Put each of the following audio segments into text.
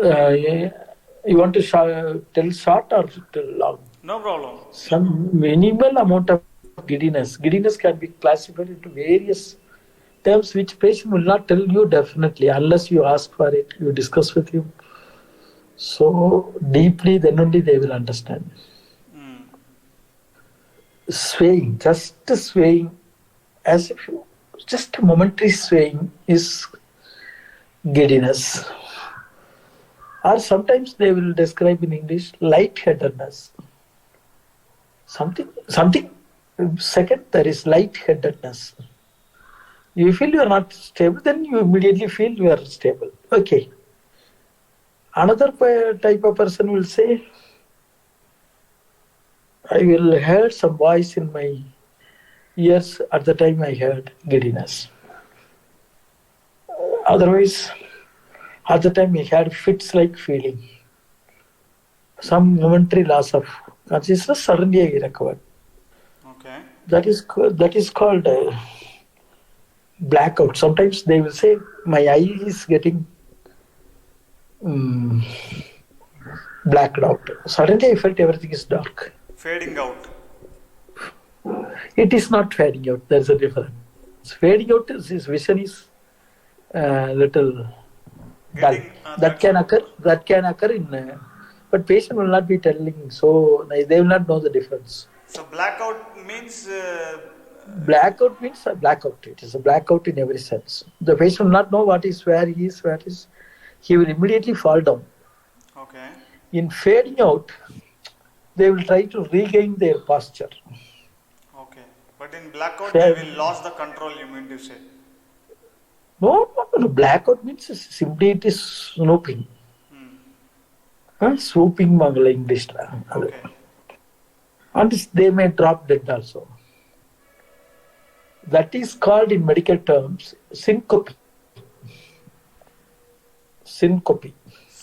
You want to tell short or tell long? No problem. Some minimal amount of giddiness. Giddiness can be classified into various terms which patient will not tell you definitely unless you ask for it, you discuss with him. So deeply, then only they will understand. Swaying, just swaying, as if you, just a momentary swaying is giddiness. Or sometimes they will describe in English lightheadedness. Something second, there is lightheadedness. You feel you are not stable, then you immediately feel you are stable. Okay. Another type of person will say, I will hear some voice in my ears at the time I heard giddiness. Otherwise, at the time I had fits like feeling. Some momentary loss of consciousness, suddenly I recovered. Okay. That is called blackout. Sometimes they will say, my eye is getting blacked out. Suddenly I felt everything is dark. Fading out. It is not fading out. There is a difference. Fading out is his vision is little dull. That can occur in. But patient will not be telling, so they will not know the difference. So blackout means. Blackout means a blackout. It is a blackout in every sense. The patient will not know what is where he is, where is. He will immediately fall down. Okay. In fading out, they will try to regain their posture. Okay. But in blackout, they will lose the control, you mean to say? No. Blackout means simply it is snooping. Swooping Mangala English. Okay. And they may drop dead also. That is called in medical terms syncope. Syncope.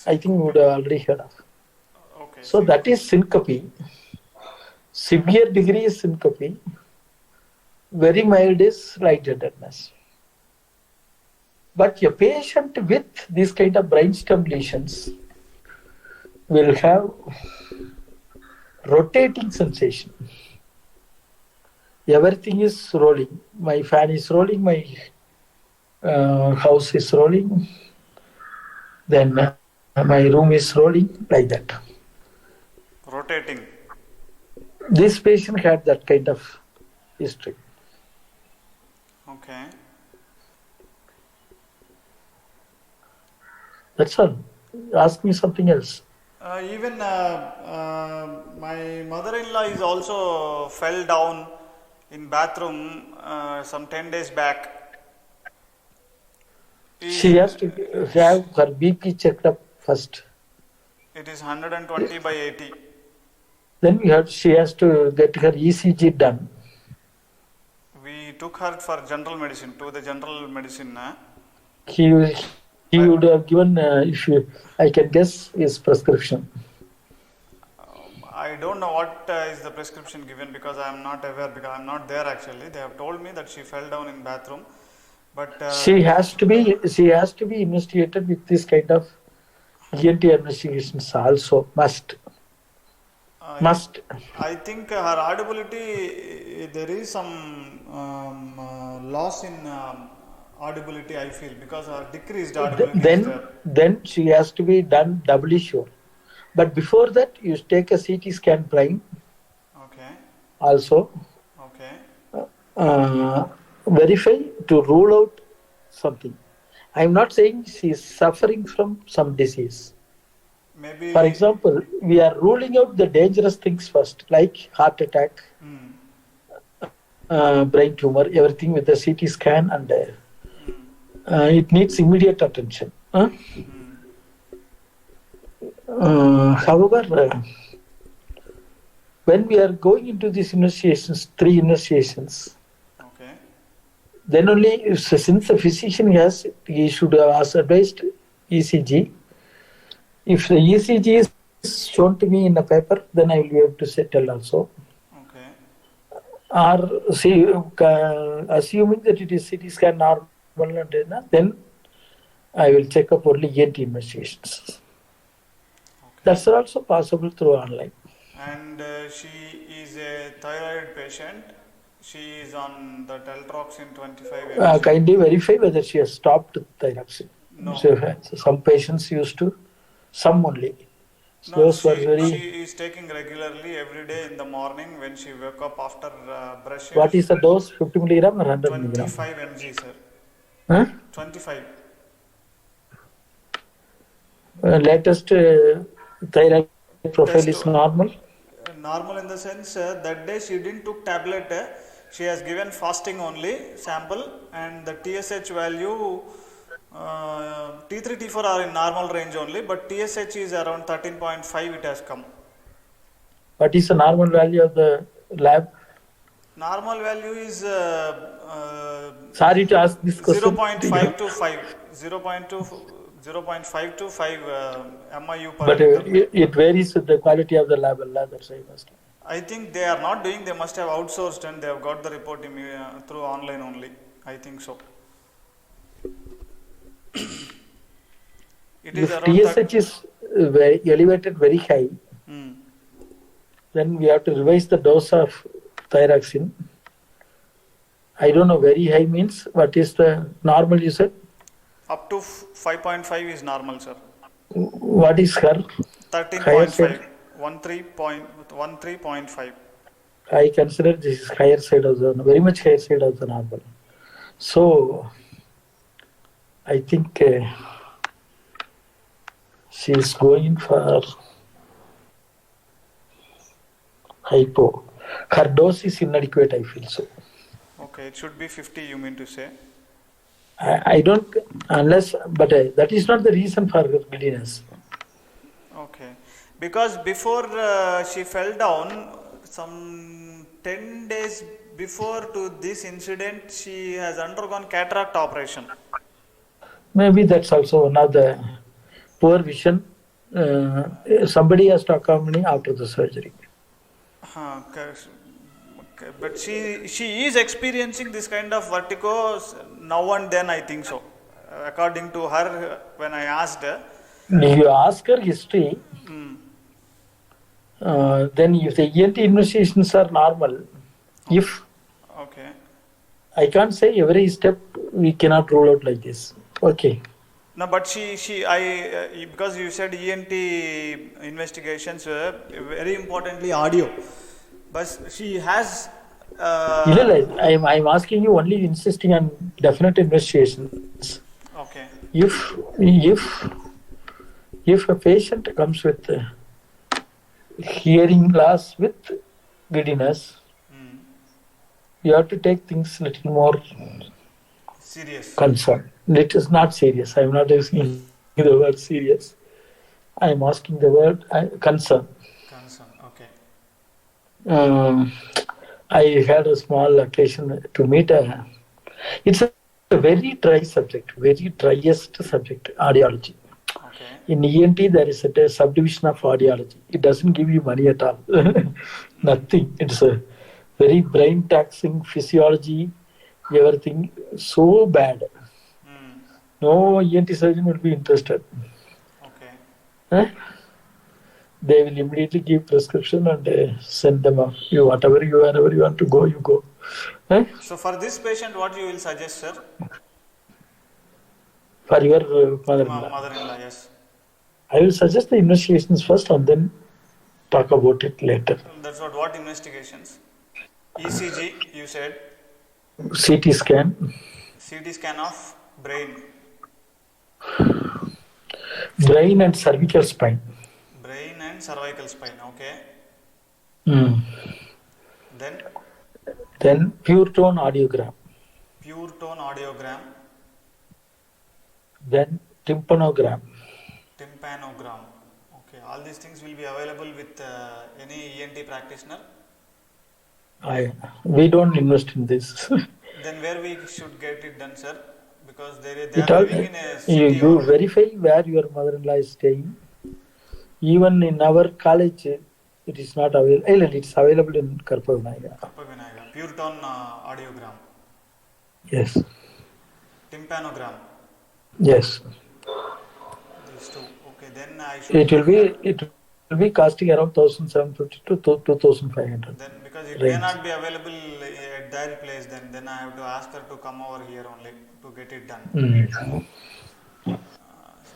I think you would have already heard of. Okay. So that is syncope. Severe degree is syncope. Very mild is lightheadedness. But a patient with this kind of brainstem lesions will have rotating sensation. Everything is rolling. My fan is rolling, my house is rolling, then my room is rolling, like that. Rotating. This patient had that kind of history. Okay. That's all. Ask me something else. Even my mother-in-law is also fell down in bathroom some 10 days back. She has to have her BP checked up first. It is 120/80. Then she has to get her ECG done. We took her for general medicine, to the general medicine. He would have given, I can guess, his prescription. I don't know what is the prescription given because I am not aware, because I am not there actually. They have told me that she fell down in bathroom, but she has to be investigated with this kind of ENT investigations also. Must. I think her audibility, there is some loss in audibility, I feel, because her decreased audibility. Then she has to be done doubly sure. But before that, you take a CT scan prime. Okay. Also. Okay. Verify to rule out something. I am not saying she is suffering from some disease. Maybe. For example, we are ruling out the dangerous things first, like heart attack, brain tumor, everything with the CT scan, and it needs immediate attention. However, when we are going into these initiations, 3 initiations, okay, then only, since the physician he should have advised ECG. If the ECG is shown to me in a paper, then I will be able to tell also. Okay. Or assuming that it is CT scan normal, then I will check up only ENT investigations. That's also possible through online. And she is a thyroid patient. She is on the Teltroxin 25 mg. Kindly verify whether she has stopped thyroxine. No, So, some patients used to, some only. no, Those were she very. is taking regularly every day in the morning when she wake up after brushing. What is the dose? 50 milligram or 100 milligram? 25 mg, sir. Huh? 25. Latest thyroid profile Test is normal. normal in the sense that day she didn't took tablet. She has given fasting only sample, and the TSH value T3 T4 are in normal range only, but TSH is around 13.5. It has come. What is the normal value of the lab? Normal value is Sorry to ask this question. 0.5 to 5, 0.5 to 5 MIU per But liter. it varies with the quality of the lab. That's why I must. I think they are not doing, they must have outsourced and they have got the report through online only. I think so. It is If around TSH is very elevated very high, then we have to revise the dose of thyroxine. I don't know, very high means what is the normal you said? up to 5.5 is normal, sir. What is her? 13.5, 13.5. I consider this is higher side of the, very much higher side of the normal. So, I think she is going for hypo. Her dose is inadequate, I feel so. Okay, it should be 50, you mean to say? I don't, unless, but that is not the reason for her giddiness. Okay, because before she fell down, some 10 days before to this incident, she has undergone cataract operation. Maybe that's also one of the poor vision. Somebody has to accompany after the surgery. But she is experiencing this kind of vertigo now and then, I think so. According to her, when I asked her. You ask her history, then if the ENT investigations are normal, if okay, I can't say every step we cannot rule out like this. Okay. No, but because you said ENT investigations, very importantly audio. But she has. I'm asking you only insisting on definite investigations. Okay. If a patient comes with hearing loss with giddiness, you have to take things a little more serious. Concern. It is not serious. I am not using the word serious. I am asking the word concern. Concern. Okay. I had a small occasion to meet it's a very dry subject, very driest subject, audiology. Okay. In ENT, there is a subdivision of audiology. It doesn't give you money at all. Nothing. It's a very brain taxing physiology, everything so bad. No ENT surgeon will be interested. Okay. They will immediately give prescription and send them off. Wherever you want to go, you go. So for this patient, what you will suggest, sir? For your mother-in-law? Mother-in-law, yes. I will suggest the investigations first and then talk about it later. That's what investigations? ECG, you said? CT scan. CT scan of brain. Brain and cervical spine. Brain and cervical spine, okay. Then pure tone audiogram. Pure tone audiogram. Then tympanogram. Tympanogram. Okay, all these things will be available with any ENT practitioner? We don't invest in this. Then where we should get it done, sir? Because they are living in a city. You verify where your mother-in-law is staying. Even in our college, it is not available. It's available in Karpa Vinayaga. Pure tone audiogram. Yes. Tympanogram. Yes. These two. Okay. then I should It will be then, it will be costing around 1,750 to 2,500 then because it may range. not be available at their place, then I have to ask her to come over here only to get it done. Mm.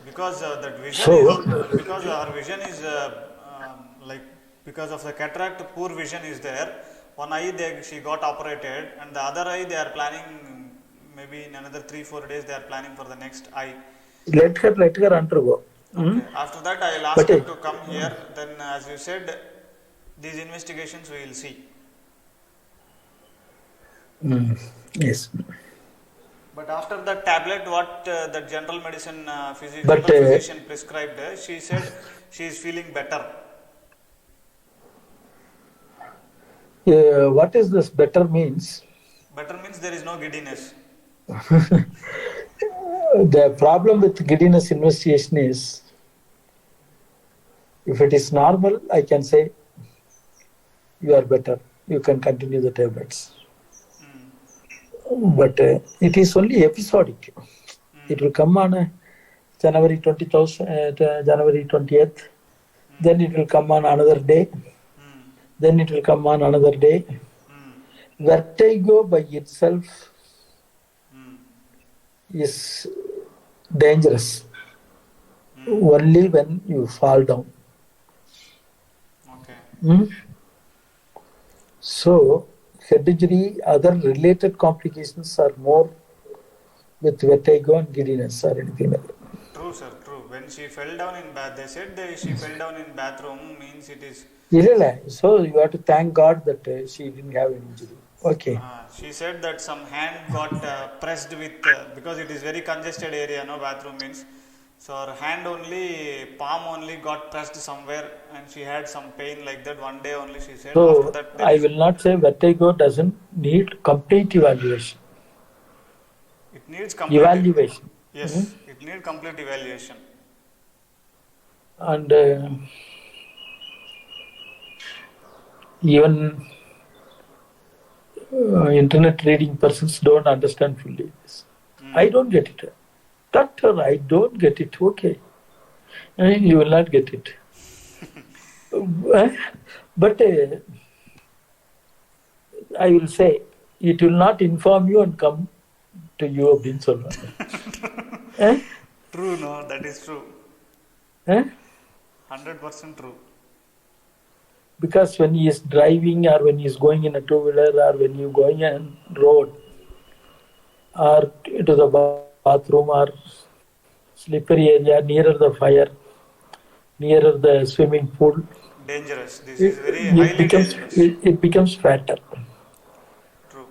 Because that vision So is because her vision is like because of the cataract, poor vision is there. One eye she got operated, and the other eye they are planning maybe in another 3-4 days they are planning for the next eye. let her undergo. Okay. Mm. After that, I will ask But her to come here. Then, as you said, these investigations we will see. Yes. But after the tablet, what the general medicine But general physician prescribed, she said she is feeling better. What is this better means? Better means there is no giddiness. The problem with giddiness investigation is, if it is normal, I can say you are better. You can continue the tablets. But it is only episodic. It will come on January 20th. Then it will come on another day. Then it will come on another day. Vertigo by itself is dangerous only when you fall down. Okay. So, head injury, other related complications are more with vertigo and giddiness or anything like that. True, sir. True. When she fell down in bath, they said she fell down in bathroom means it is. So you have to thank God that she didn't have an injury. Okay. She said that some hand got pressed with because it is very congested area, no bathroom means. So her hand only, palm only got pressed somewhere, and she had some pain like that. One day only, she said. So After that, I will not say vertigo doesn't need complete evaluation. It needs complete Evaluation. Yes, it needs complete evaluation. And even internet reading persons don't understand fully this. I don't get it. Doctor, I don't get it. Okay. You will not get it. But I will say, it will not inform you and come to you அப்படின்னு சொல்லுவாங்க. True, no, that is true. 100% true. Because when he is driving or when he is going in a two-wheeler or when you are going on road or to the bathroom or slippery area nearer the fire, nearer the swimming pool, Dangerous. This is very highly dangerous. It becomes fatal. True.